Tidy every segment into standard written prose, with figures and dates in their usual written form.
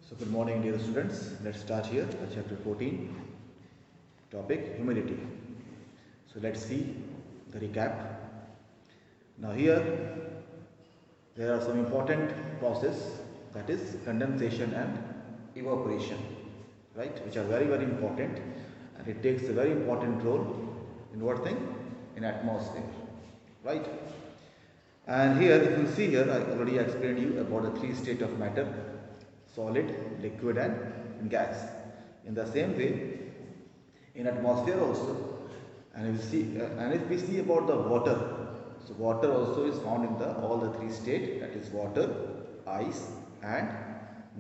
So good morning dear students. Let's start here chapter 14, topic humidity. So let's see the recap. Now here there are some important process, that is condensation and evaporation, right, which are very important, and it takes a very important role in what thing? In atmosphere, right? And here if you see here, I already explained you about the three states of matter: solid, liquid and gas. In the same way, in atmosphere also, and if we see about the water, so water also is found in all the three states, that is water, ice and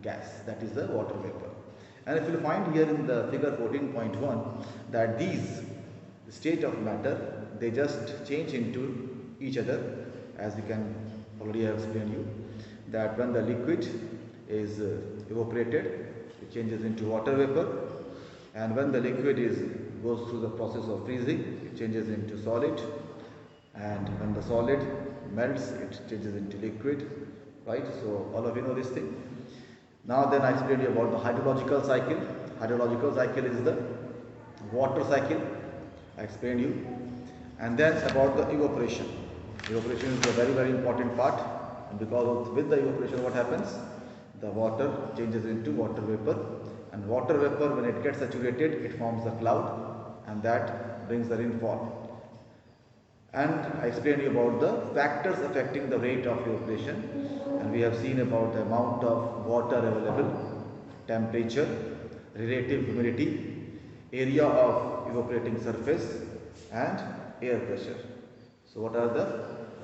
gas, that is the water vapor. And if you find here in the figure 14.1 that these state of matter, they just change into each other, as we can already have explained you that when the liquid is evaporated, it changes into water vapor, and when the liquid goes through the process of freezing, it changes into solid, and when the solid melts, it changes into liquid, right? So all of you know this thing. Now then I explained you about the hydrological cycle. Hydrological cycle is the water cycle, I explained you. And then about the evaporation. Evaporation is a very important part, and because with the evaporation what happens? The water changes into water vapor, and water vapor, when it gets saturated, it forms a cloud, and that brings the rainfall. And I explained you about the factors affecting the rate of evaporation, and we have seen about the amount of water available, temperature, relative humidity, area of evaporating surface and air pressure. So what are the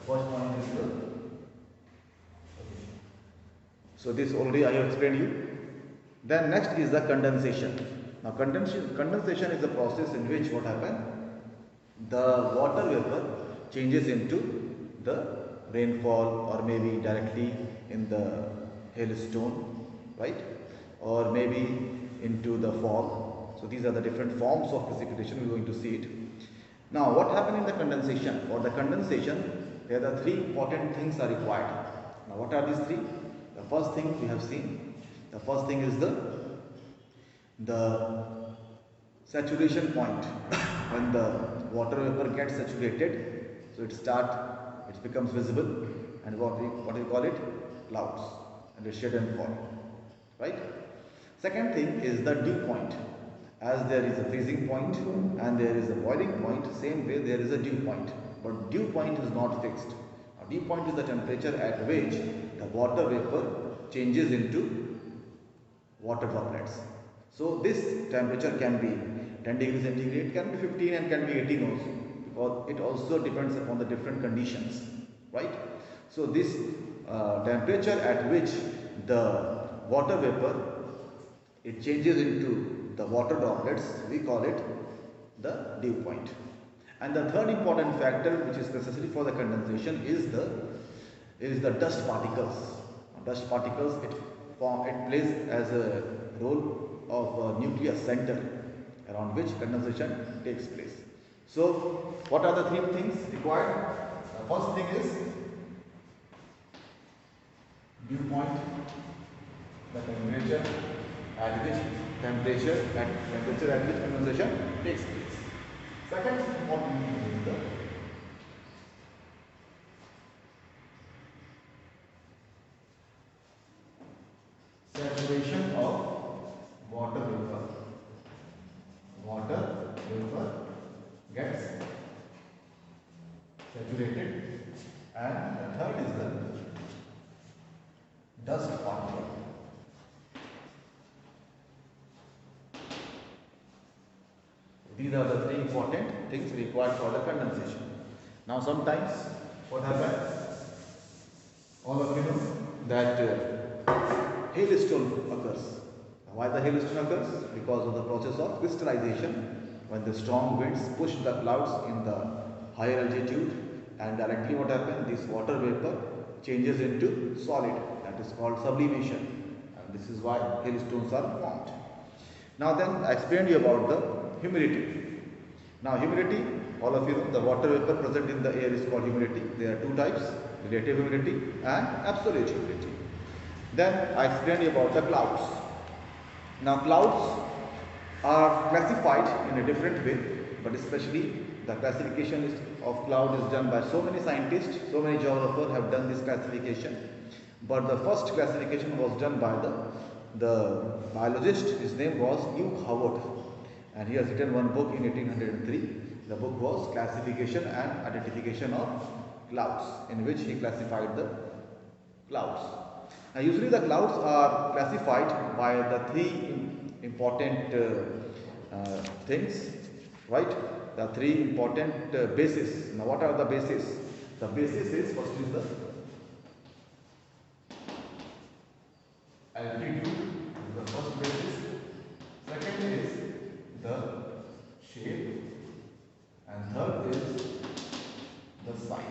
first point is the So this already I have explained you. Then next is the condensation. Now condensation is a process in which what happens? The water vapor changes into the rainfall, or maybe directly in the hailstone, right? Or maybe into the fog. So these are the different forms of precipitation, we are going to see it. Now what happened in the condensation? For the condensation, there are three important things are required. Now what are these three? The first thing we have seen, the first thing is the saturation point. When the water vapor gets saturated, so it becomes visible, and what we call it? Clouds, and it shed and fall, right? Second thing is the dew point. As there is a freezing point and there is a boiling point, same way there is a dew point, but dew point is not fixed. Dew point is the temperature at which the water vapor changes into water droplets. So this temperature can be 10 degrees centigrade, can be 15, and can be 18 also, because it also depends upon the different conditions, right? So this temperature at which the water vapor, it changes into the water droplets, we call it the dew point. And the third important factor which is necessary for the condensation is the dust particles. Dust particles, it plays as a role of a nucleus center around which condensation takes place. So what are the three things required? The first thing is dew point, the temperature at which condensation takes place. Second important thing is the saturation of water vapor. Water vapor gets saturated, and the third is the dust particle. These are the three important things required for the condensation. Now sometimes what happens? All of you know that hailstone occurs. Why the hailstone occurs? Because of the process of crystallization. When the strong winds push the clouds in the higher altitude, and directly what happens? This water vapor changes into solid, that is called sublimation, and this is why hailstones are formed. Now then I explained you about the humidity. Now humidity, all of you know, the water vapor present in the air is called humidity. There are two types: relative humidity and absolute humidity. Then I explained you about the clouds. Now clouds are classified in a different way, but especially the classification of cloud is done by so many scientists, so many geographers have done this classification. But the first classification was done by the biologist. His name was Hugh Howard, and he has written one book in 1803. The book was Classification and Identification of Clouds, in which he classified the clouds. Now usually the clouds are classified by the three important things, right? The three important bases. Now what are the bases? The basis is, first is the altitude, is the first basis. Second is the shape, and third is the size.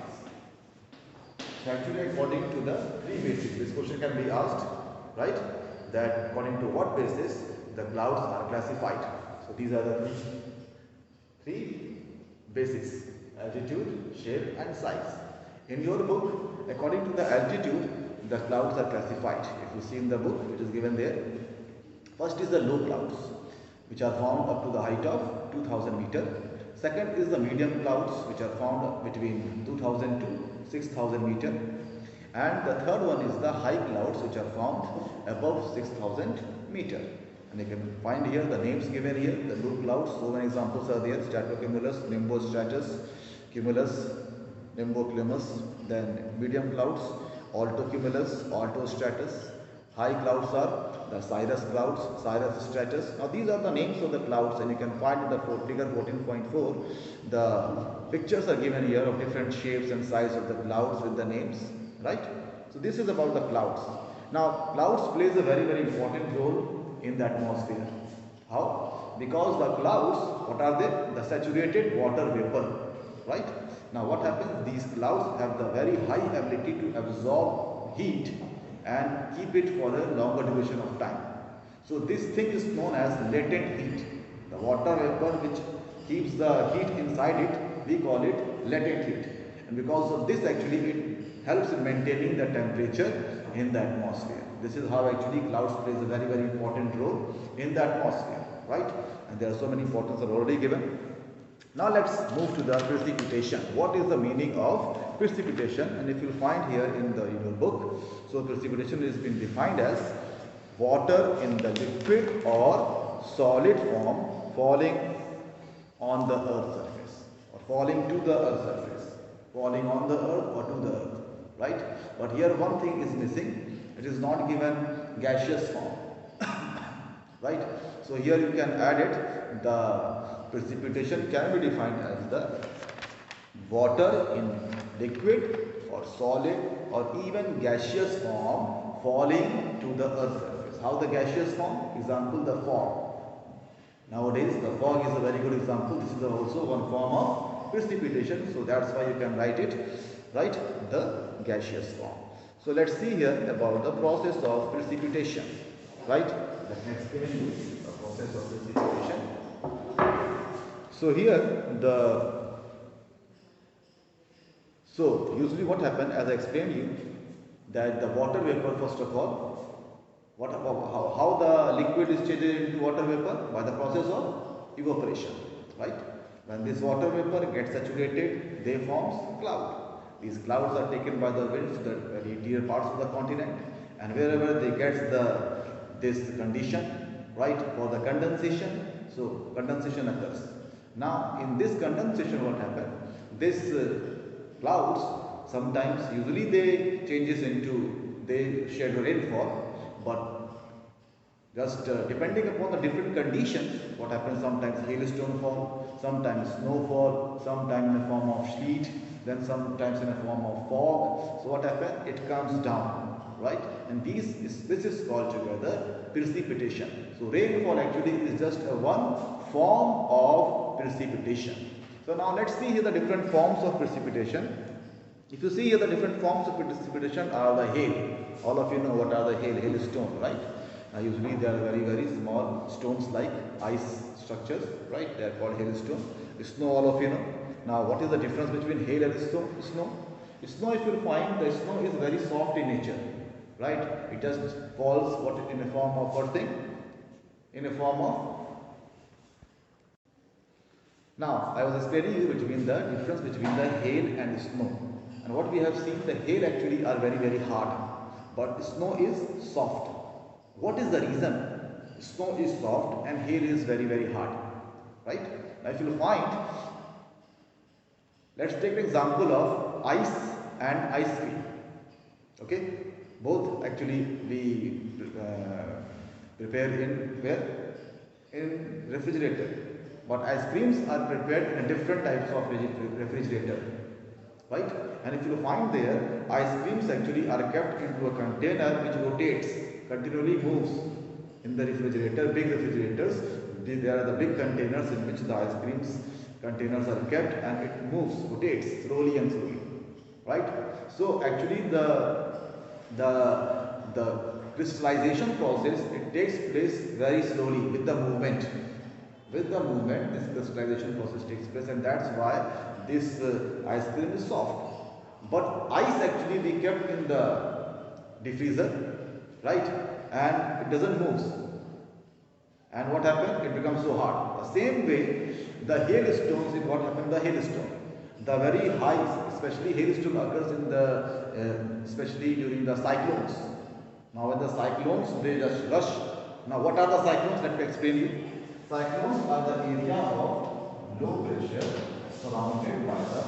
So actually according to the three bases, this question can be asked, right? That according to what basis the clouds are classified. So these are the three bases: altitude, shape and size. In your book, according to the altitude, the clouds are classified. If you see in the book, it is given there. First is the low clouds, which are found up to the height of 2000 meter. Second is the medium clouds, which are found between 2000 to 6000 meter. And the third one is the high clouds, which are found above 6000 meter. And you can find here the names given here. The low clouds, so many examples are there: stratocumulus, nimbostratus, cumulus, nimbocumulus. Then medium clouds, altocumulus, altostratus. High clouds are the cirrus clouds, cirrus stratus. Now these are the names of the clouds, and you can find in the figure 14.4 the pictures are given here of different shapes and size of the clouds with the names, right? So this is about the clouds. Now clouds plays a very important role in the atmosphere. How? Because the clouds, what are they? The saturated water vapor, right? Now what happens? These clouds have the very high ability to absorb heat and keep it for a longer duration of time. So this thing is known as latent heat. The water vapor which keeps the heat inside it, we call it latent heat. And because of this, actually it helps in maintaining the temperature in the atmosphere. This is how actually clouds plays a very important role in the atmosphere, right? And there are so many importance are already given. Now let's move to the precipitation. What is the meaning of precipitation? And if you find here in your book, so precipitation is been defined as water in the liquid or solid form falling on the earth's surface, or falling to the earth's surface, falling on the earth or to the earth, right? But here one thing is missing. It is not given gaseous form, right? So here you can add it. The precipitation can be defined as the water in liquid or solid or even gaseous form falling to the earth's surface. How the gaseous form? Example, the fog. Nowadays the fog is a very good example. This is also one form of precipitation. So that's why you can write it, right? The gaseous form. So let's see here about the process of precipitation, right? Let me explain you the process of precipitation. So here so usually what happens, as I explained you, that the water vapor, first of all, how the liquid is changed into water vapor? By the process of evaporation, right? When this water vapor gets saturated, they forms cloud. These clouds are taken by the winds to the very interior parts of the continent, and wherever they get this condition, right, for the condensation, so condensation occurs. Now in this condensation, what happens? This clouds sometimes, usually they shed rainfall, but just depending upon the different conditions, what happens, sometimes hailstone fall, sometimes snowfall, sometimes in the form of sleet, then sometimes in a form of fog. So what happens? It comes down, right? And this is called together precipitation. So rainfall actually is just one form of precipitation. So now let's see here the different forms of precipitation. If you see here, the different forms of precipitation are the hail. All of you know what are the hailstone, right? Now usually they are very small stones like ice structures, right? They are called hailstone. Snow, all of you know. Now what is the difference between hail and snow? Snow, if you find, the snow is very soft in nature, right? It just falls in a form of what thing? in a form of. Now, I was explaining you between the difference between the hail and snow. And what we have seen, the hail actually are very hard, but snow is soft. What is the reason? Snow is soft and hail is very hard, right? Now, if you find, let's take an example of ice and ice cream. Okay, both actually we prepare in where? In refrigerator. But ice creams are prepared in different types of refrigerator, right? And if you find there, ice creams actually are kept into a container which rotates, continually moves in the refrigerator, big refrigerators. There are the big containers in which the ice creams containers are kept, and it moves, rotates slowly and slowly, right? So actually the crystallization process, it takes place very slowly with the movement. With the movement, this crystallization process takes place, and that's why this ice cream is soft. But ice actually we kept in the diffuser, right? And it doesn't move. And what happened? It becomes so hard. The same way, the hailstones, in what happened? The hailstone, the very high, especially hailstone occurs in the, especially during the cyclones. Now, when the cyclones, they just rush. Now, what are the cyclones? Let me explain you. Cyclones are the area of low pressure surrounded by the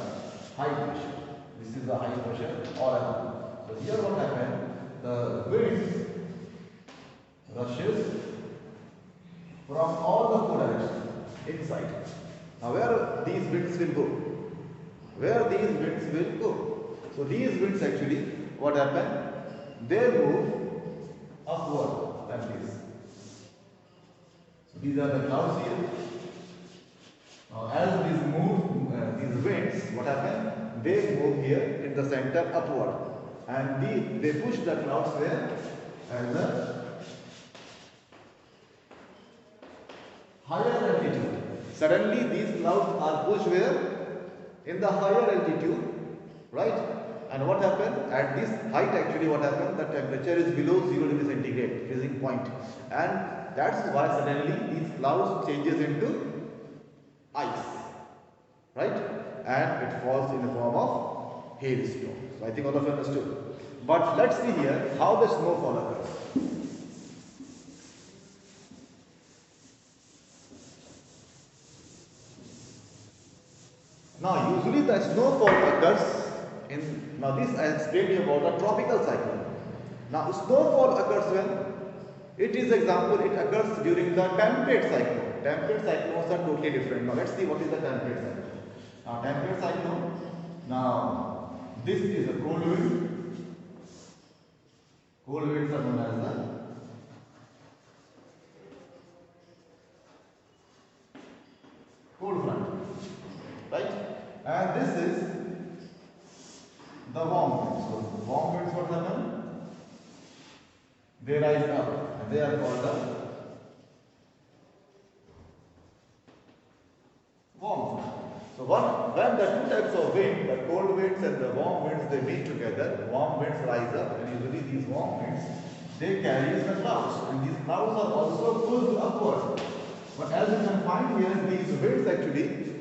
high pressure. This is the high pressure all around. So here what happened? The wind rushes from all the four directions inside. Now where these winds will go? Where these winds will go? So these winds actually, what happened? They move upward like this. These are the clouds here. Now, as these move, these winds, what happen? They move here in the center upward, and they push the clouds where? At the higher altitude. Suddenly, these clouds are pushed where? In the higher altitude, right? And what happened? At this height, actually, what happened? The temperature is below 0 degree centigrade, freezing point, and that's why suddenly these clouds changes into ice, right? And it falls in the form of hailstone. So I think all of you understood. But let's see here how the snowfall occurs. Now usually the snowfall occurs in, now this I explained you about the tropical cyclone. Now snowfall occurs when? It is example, it occurs during the temperate cyclone. Temperate cyclones are totally different. Now let's see what is the temperate cyclone. Now temperate cyclone, now this is a cold wind. Cold winds are known as the cold front, right? And this is the warm winds. So warm winds, what happen? They rise up. They are called the warm front. So when the two types of wind, the cold winds and the warm winds, they meet together, warm winds rise up, and usually these warm winds, they carry the clouds, and these clouds are also pulled upward. But as you can find here, these winds actually,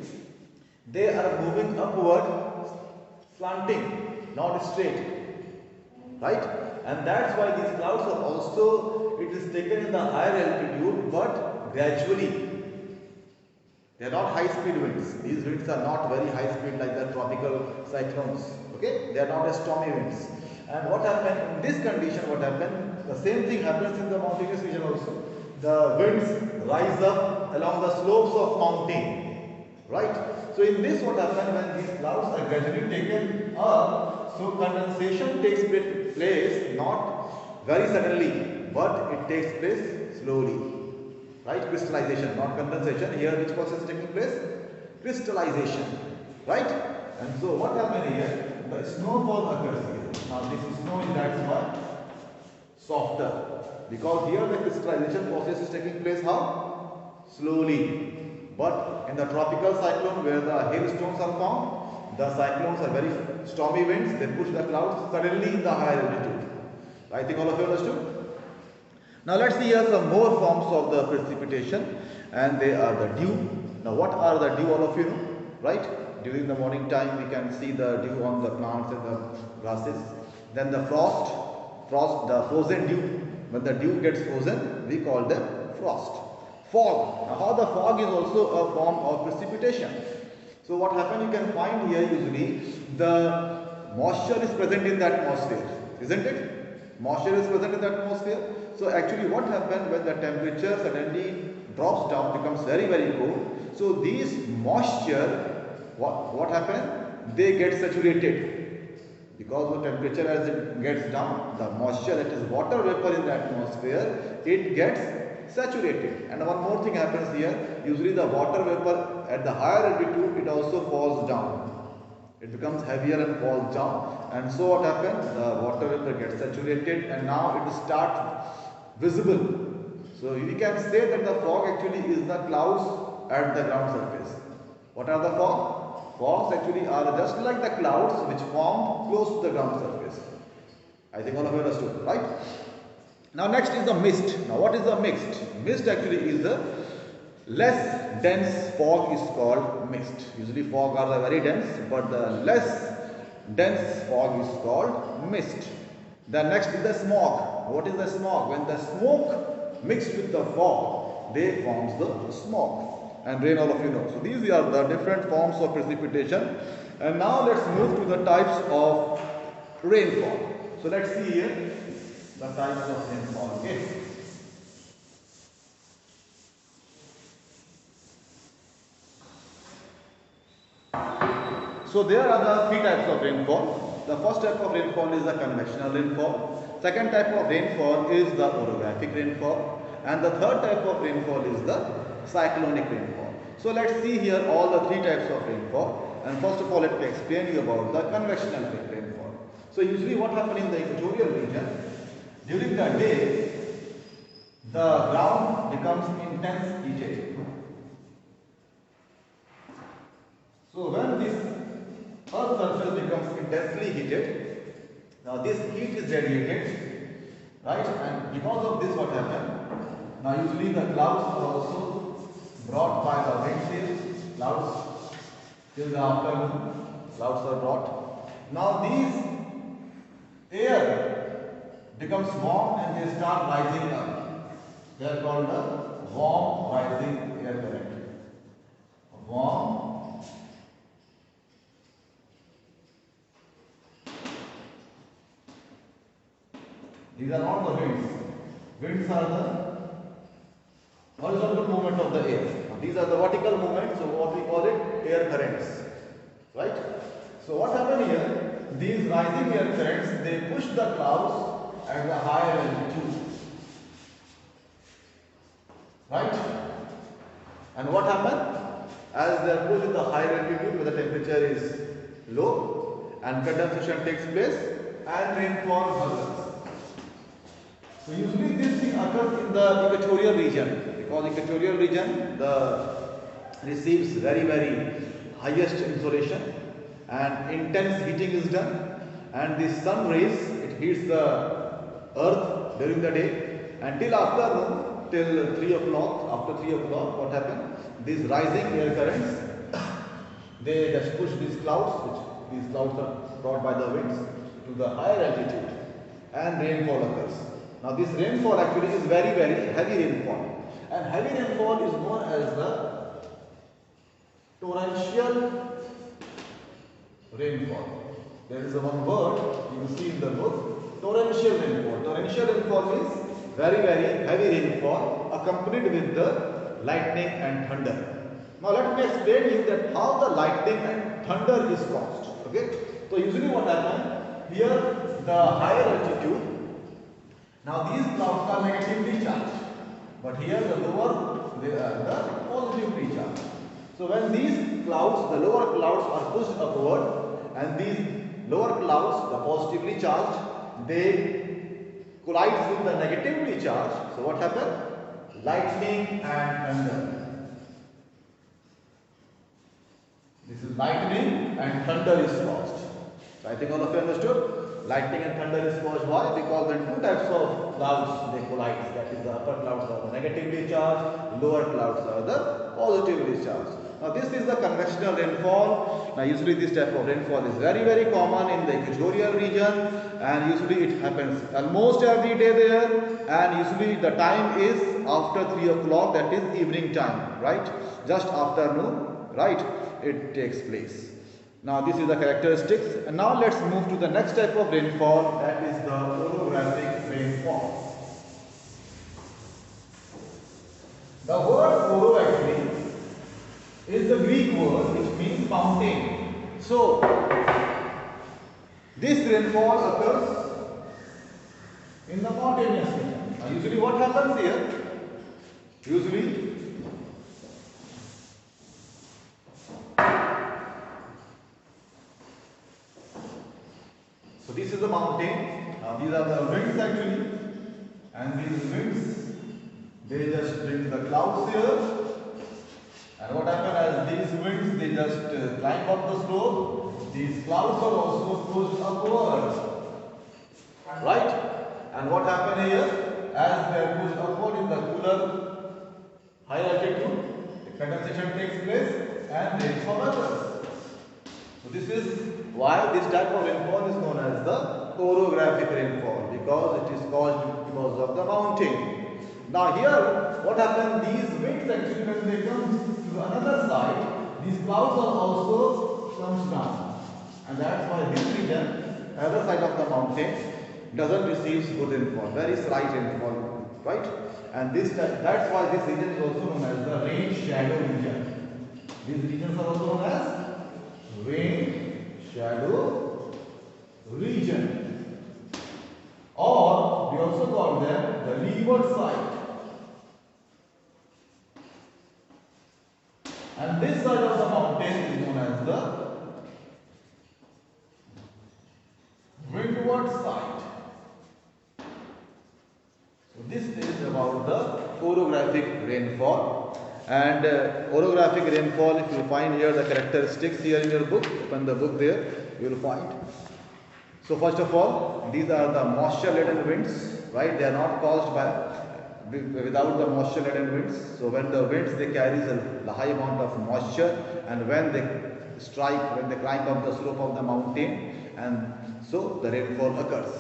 they are moving upward, slanting, not straight, right? And that's why these clouds are also, it is taken in the higher altitude, but gradually. They are not high speed winds. These winds are not very high speed like the tropical cyclones. Okay? They are not as stormy winds. And what happened in this condition, what happened? The same thing happens in the mountainous region also. The winds rise up along the slopes of mountain. Right? So in this what happens when these clouds are gradually taken up, so condensation takes place not very suddenly, but it takes place slowly. Right? Crystallization, not condensation. Here which process is taking place? Crystallization. Right? And so what happened here? The snowfall occurs here. Now this snow is, that's why softer. Because here the crystallization process is taking place how? Slowly. But in the tropical cyclone where the hailstones are found, the cyclones are very stormy winds. They push the clouds suddenly in the higher altitude. I think all of you understood? Now let's see here some more forms of the precipitation, and they are the dew. Now what are the dew, all of you know, right? During the morning time we can see the dew on the plants and the grasses. Then the frost, the frozen dew. When the dew gets frozen, we call them frost. Fog. Now how the fog is also a form of precipitation. So what happens, you can find here usually the moisture is present in the atmosphere, isn't it? Moisture is present in the atmosphere. So actually what happens when the temperature suddenly drops down, becomes very cold. So these moisture, what happens? They get saturated. Because the temperature as it gets down, the moisture, that is water vapor in the atmosphere, it gets saturated. And one more thing happens here, usually the water vapor at the higher altitude, it also falls down. It becomes heavier and falls down, and so what happens? The water vapor gets saturated and now it starts visible. So we can say that the fog actually is the clouds at the ground surface. What are the fog? Fogs actually are just like the clouds which form close to the ground surface. I think all of you understood, right? Now next is the mist. Now what is the mist? Mist actually is the less dense fog is called mist. Usually fog are very dense, but the less dense fog is called mist. The next is the smog. What is the smog? When the smoke mixed with the fog, they forms the smog. And rain, all of you know. So these are the different forms of precipitation. And now let's move to the types of rainfall. So let's see here the types of rainfall. Okay. So there are the three types of rainfall. The first type of rainfall is the convectional rainfall. Second type of rainfall is the orographic rainfall. And the third type of rainfall is the cyclonic rainfall. So let's see here all the three types of rainfall. And first of all, let me explain you about the convectional rainfall. So usually what happens in the equatorial region, during the day, the ground becomes intense heated. So when this earth surface becomes intensely heated, now this heat is radiated, right? And because of this, what happens? Now usually the clouds are also brought by the wind chill. Clouds till the afternoon, clouds are brought. Now these air becomes warm and they start rising up. They are called the warm rising air current. Warm these are not the winds. Winds are the horizontal movement of the air. These are the vertical movements, so what we call it air currents. Right? So what happened here? These rising air currents, they push the clouds at the higher altitude. Right? And what happened? As they are pushed at the higher altitude where the temperature is low and condensation takes place and rainfall happens. So usually this thing occurs in the equatorial region, because equatorial region receives very highest insolation and intense heating is done, and the sun rays, it heats the earth during the day until afternoon, till 3 o'clock. After 3 o'clock, what happens? These rising air currents, they just push these clouds, these clouds are brought by the winds to the higher altitude, and rainfall occurs. Now this rainfall actually is very heavy rainfall, and heavy rainfall is known as the torrential rainfall. There is one word you will see in the book, torrential rainfall. Torrential rainfall means very heavy rainfall accompanied with the lightning and thunder. Now let me explain you that how the lightning and thunder is caused. Okay, so usually what happens here, the higher altitude. Now these clouds are negatively charged, but here the lower, they are the positively charged. So when these clouds, the lower clouds are pushed upward, and these lower clouds, the positively charged, they collide with the negatively charged. So what happens? Lightning and thunder. This is lightning and thunder is caused. So I think all of you understood. lightning and thunder is caused. Why? Because when two types of clouds they collide, that is the upper clouds are the negatively charged, lower clouds are the positively charged. Now this is the convectional rainfall. Now usually this type of rainfall is very common in the equatorial region, and usually it happens almost every day there, and usually the time is after 3 o'clock, that is evening time, right? Just afternoon, right? It takes place. Now this is the characteristics, and now let's move to the next type of rainfall, that is the orographic rainfall. The word oro actually is the Greek word which means mountain. So this rainfall occurs in the mountainous region. Now usually what happens here? Usually so this is the mountain. Now these are the winds actually, and these winds they just bring the clouds here. And what happens as these winds they just climb up the slope, these clouds are also pushed upwards, right? And what happens here, as they are pushed upward in the cooler high altitude, the condensation takes place and rainfall occurs. So this is why this type of rainfall is known as the orographic rainfall, because it is caused because of the mountain. Now here, what happens? These winds actually, when they come to another side, these clouds are also comes down, and that's why this region, other side of the mountain, doesn't receive good rainfall, very slight rainfall, right? And that's why this region is also known as the rain shadow region. These regions are also known as rain shadow region, or we also call them the leeward side. And this side of the mountain is known as the windward side. So this is about the orographic rainfall. And orographic rainfall, if you find here the characteristics here in your book, open the book there, you will find. So first of all, these are the moisture laden winds, right? They are not caused by without the moisture laden winds. So when the winds they carry a high amount of moisture, and when they strike, when they climb up the slope of the mountain, and so the rainfall occurs.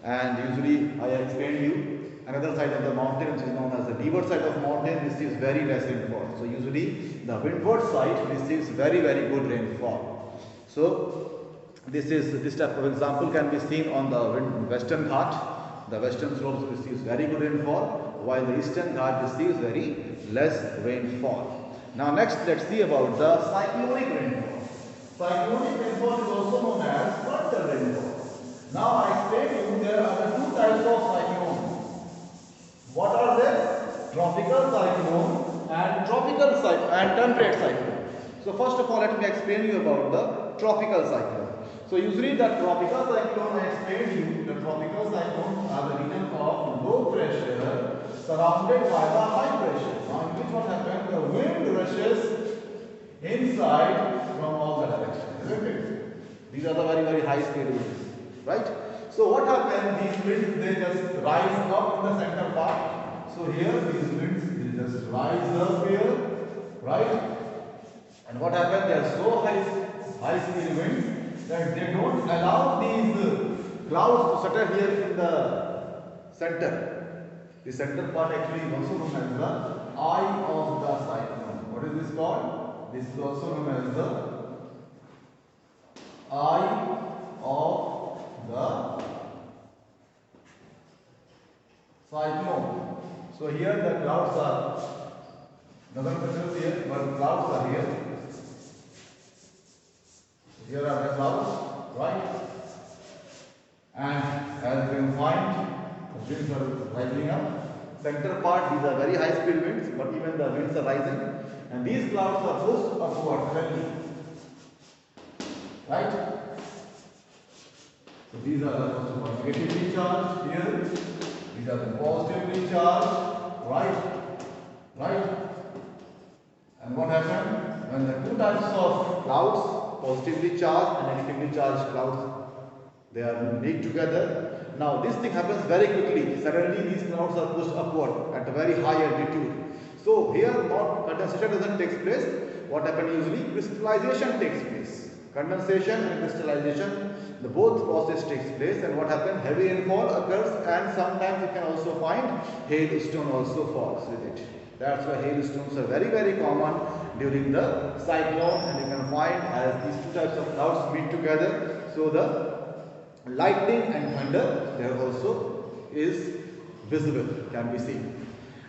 And usually I explained you another side of the mountain which is known as the leeward side of mountain receives very less rainfall. So usually the windward side receives very good rainfall. So this type of example can be seen on the western Ghat. The western slopes receives very good rainfall, while the eastern Ghat receives very less rainfall. Now next, let's see about the cyclonic rainfall. Cyclonic rainfall is also known as frontal rainfall. Now I explained to you there are the two types of cyclone. What are they? Tropical cyclone and temperate cyclone. So first of all, let me explain you about the tropical cyclone. So usually the tropical cyclone, I explained you, the tropical cyclones are the region of low pressure surrounded by the high pressure. Now in which what happens? The wind rushes inside from all the directions, isn't it? These are the very high speed winds, right? So what happens? These winds they just rise up in the center part. So here these winds they just rise up here, right? And what happens? They are so high speed winds that they don't allow these clouds to settle here in the center. The center part actually is also known as the eye of the cyclone. What is this called? This is also known as the eye of the cyclone. So here the clouds are, doesn't settle here, but clouds are here. Here are the clouds, right? And as you can find, the winds are rising up. Center part, these are very high speed winds, but even the winds are rising. And these clouds are pushed upward suddenly, right? So these are the first of all negatively charged here. These are the positively charged, right? And what happens when the two types of clouds, positively charged and negatively charged clouds, They are mixed together. Now this thing happens very quickly. Suddenly these clouds are pushed upward at a very high altitude. So here not condensation doesn't take place. What happens usually? Crystallization takes place. Condensation and crystallization, the both process takes place, and what happens? Heavy rainfall occurs, and sometimes you can also find hailstone also falls with it. That's why hailstones are very common during the cyclone, and you can find as these two types of clouds meet together. So the lightning and thunder there also is visible, can be seen.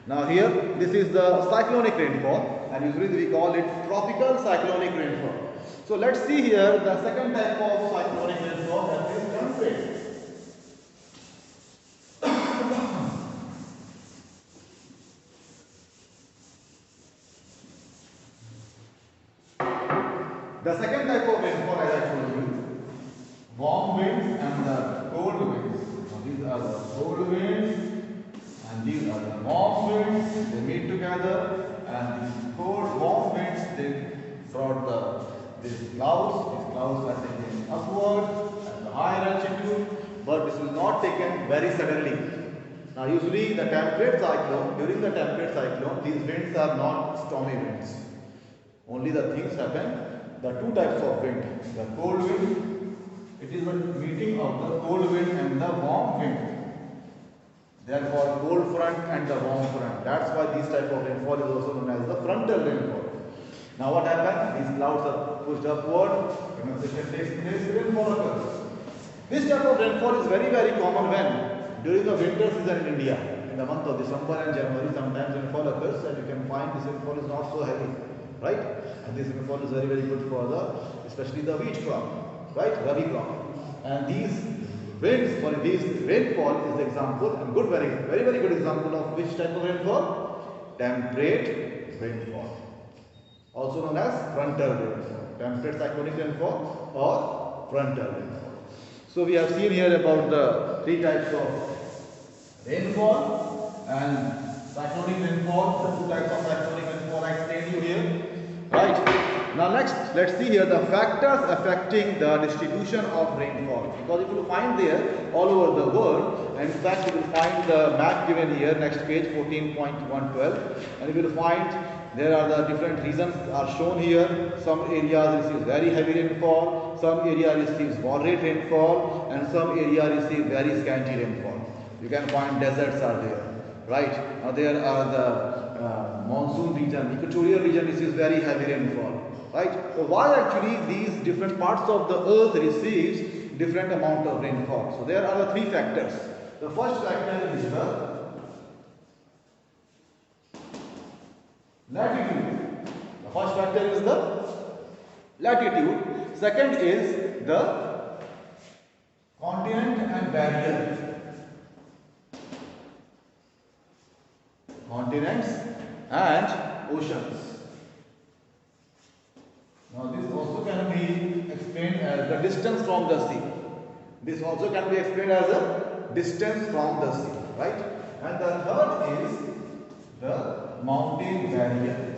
Now here this is the cyclonic rainfall, and usually we call it tropical cyclonic rainfall. So let's see here the second type of cyclonic rainfall, that is temperate. The second type of rainfall, as I told you, warm winds and the cold winds. Now these are the cold winds and these are the warm winds. They meet together, and these cold warm winds, they brought these clouds are taken upward at the higher altitude, but this is not taken very suddenly. Now usually the temperate cyclone, during the temperate cyclone, these winds are not stormy winds. Only the things happen, the two types of wind, the cold wind, it is a meeting of the cold wind and the warm wind. They are called cold front and the warm front. That's why this type of rainfall is also known as the frontal rainfall. Now what happens? These clouds are pushed upward, condensation takes place, rainfall occurs. This type of rainfall is very common when? During the winter season in India. In the month of December and January, sometimes rainfall occurs, and you can find this rainfall is not so heavy, right? And this rainfall is very good for especially the wheat crop, right? Rabi crop. And these winds, these rainfall is the example, and very good example of which type of rainfall? Temperate rainfall. Also known as frontal rainfall, temperate cyclonic rainfall or frontal rainfall. So we have seen here about the three types of rainfall and cyclonic rainfall, the two types of cyclonic rainfall I explained you here. Right. Now next, let's see here the factors affecting the distribution of rainfall. Because if you find there all over the world, and in fact you will find the map given here, next page 14.112, and you will find there are the different regions are shown here. Some areas receive very heavy rainfall, some area receives moderate rainfall, and some area receive very scanty rainfall. You can find deserts are there, right? Now there are the monsoon region, equatorial region receives very heavy rainfall, right? So why actually these different parts of the earth receives different amount of rainfall? So there are the three factors. The first factor is the latitude. The first factor is the latitude. Second is the continent and barrier. Continents and oceans. Now this also can be explained as the distance from the sea. This also can be explained as a distance from the sea, right? And the third is the mountain barrier.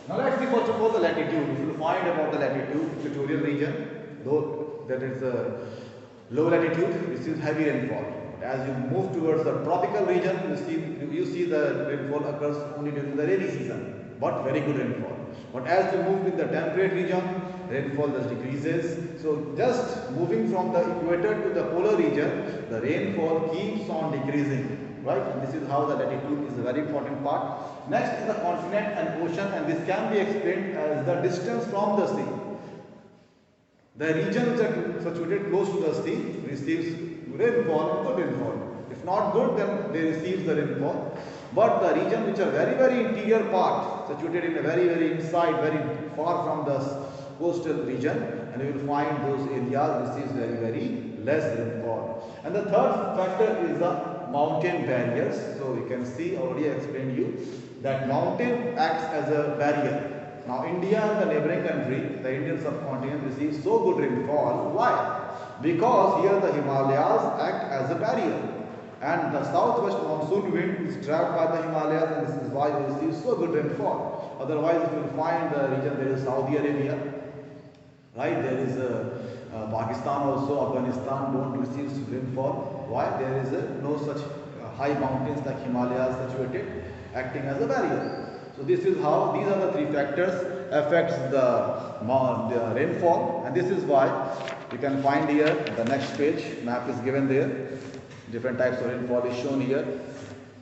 Now let's see first of all the latitude. If you find about the latitude, equatorial region, though that is low latitude, receives heavy rainfall. As you move towards the tropical region, you see the rainfall occurs only during the rainy season, but very good rainfall. But as you move in the temperate region, rainfall just decreases. So just moving from the equator to the polar region, the rainfall keeps on decreasing, right? And this is how the latitude is a very important part. Next is the continent and ocean, and this can be explained as the distance from the sea. The regions that are situated close to the sea receives rainfall, good rainfall. If not good, then they receive the rainfall. But the region which are very interior part, situated in a very inside, very far from the coastal region, and you will find those areas receives very less rainfall. And the third factor is the mountain barriers. So you can see, already I explained you that mountain acts as a barrier. Now India and the neighboring country, the Indian subcontinent, receives so good rainfall. Why? Because here the Himalayas act as a barrier. And the southwest monsoon wind is trapped by the Himalayas, and this is why we receive so good rainfall. Otherwise, if you find the region, there is Saudi Arabia, right? There is Pakistan also, Afghanistan don't receive rainfall. Why? There is no such high mountains like Himalayas situated, acting as a barrier. So this is how, these are the three factors affects the rainfall, and this is why you can find here the next page, map is given there, different types of rainfall is shown here,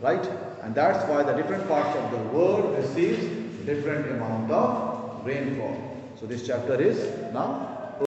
right? And that's why the different parts of the world receives different amount of rainfall. So this chapter is now